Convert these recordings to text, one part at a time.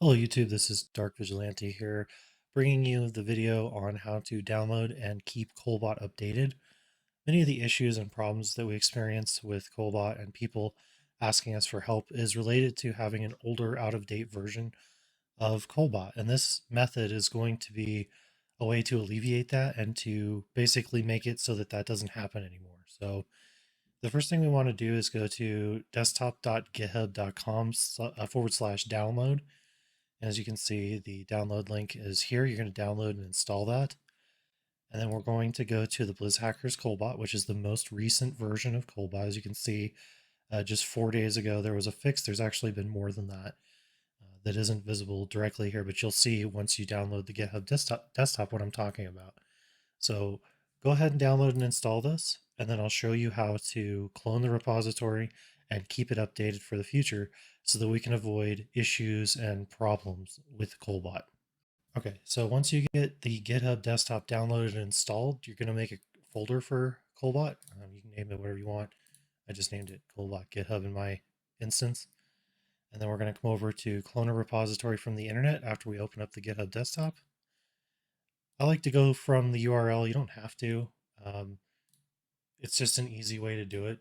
Hello YouTube, this is Dark Vigilante here, bringing you the video on how to download and keep Kolbot updated. Many of the issues and problems that we experience with Kolbot and people asking us for help is related to having an older, out-of-date version of Kolbot. And this method is going to be a way to alleviate that and to basically make it so that that doesn't happen anymore. So the first thing we want to do is go to desktop.github.com/download. As you can see, the download link is here. You're going to download and install that. And then we're going to go to the Blizzhackers Kolbot, which is the most recent version of Kolbot. As you can see, just 4 days ago, there was a fix. There's actually been more than that that isn't visible directly here, but you'll see once you download the GitHub desktop what I'm talking about. So go ahead and download and install this, and then I'll show you how to clone the repository and keep it updated for the future so that we can avoid issues and problems with Kolbot. Okay, so once you get the GitHub desktop downloaded and installed, you're going to make a folder for Kolbot. You can name it whatever you want. I just named it Kolbot GitHub in my instance. And then we're going to come over to clone a repository from the internet after we open up the GitHub desktop. I like to go from the URL. You don't have to. Um, it's just an easy way to do it.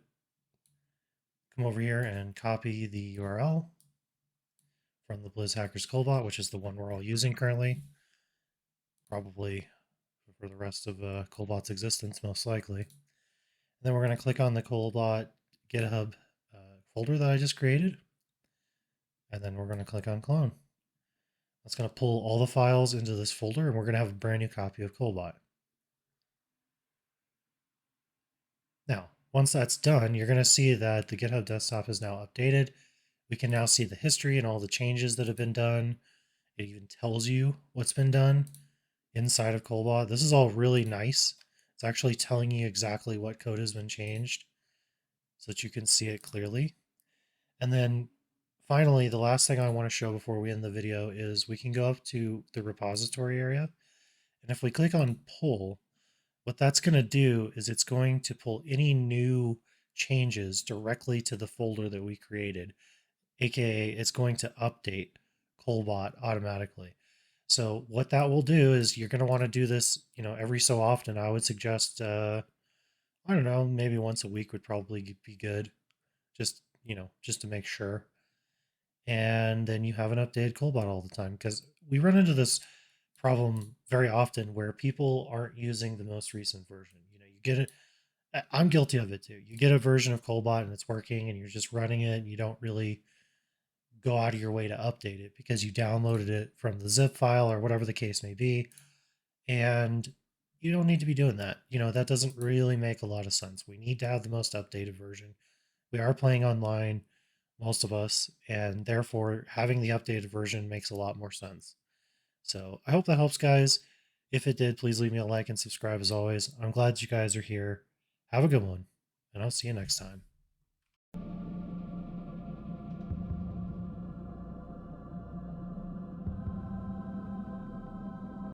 Come over here and copy the URL from the Blizzhackers Kolbot, which is the one we're all using currently. Probably for the rest of Kolbot's existence, most likely. And then we're going to click on the Kolbot GitHub folder that I just created. And then we're going to click on clone. That's going to pull all the files into this folder, and we're going to have a brand new copy of Kolbot. Now, once that's done, you're going to see that the GitHub desktop is now updated. We can now see the history and all the changes that have been done. It even tells you what's been done inside of Kolbot. This is all really nice. It's actually telling you exactly what code has been changed so that you can see it clearly. And then finally, the last thing I want to show before we end the video is we can go up to the repository area. And if we click on pull, what that's going to do is it's going to pull any new changes directly to the folder that we created, aka it's going to update Kolbot automatically. So what that will do is you're going to want to do this, every so often. I would suggest, I don't know, maybe once a week would probably be good, just just to make sure. And then you have an updated Kolbot all the time, because we run into this problem very often where people aren't using the most recent version. You get it. I'm guilty of it too. You get a version of Kolbot and it's working and you're just running it and you don't really go out of your way to update it because you downloaded it from the zip file or whatever the case may be. And you don't need to be doing that. That doesn't really make a lot of sense. We need to have the most updated version. We are playing online, most of us, and therefore having the updated version makes a lot more sense. So I hope that helps, guys. If it did, please leave me a like and subscribe as always. I'm glad you guys are here. Have a good one, and I'll see you next time.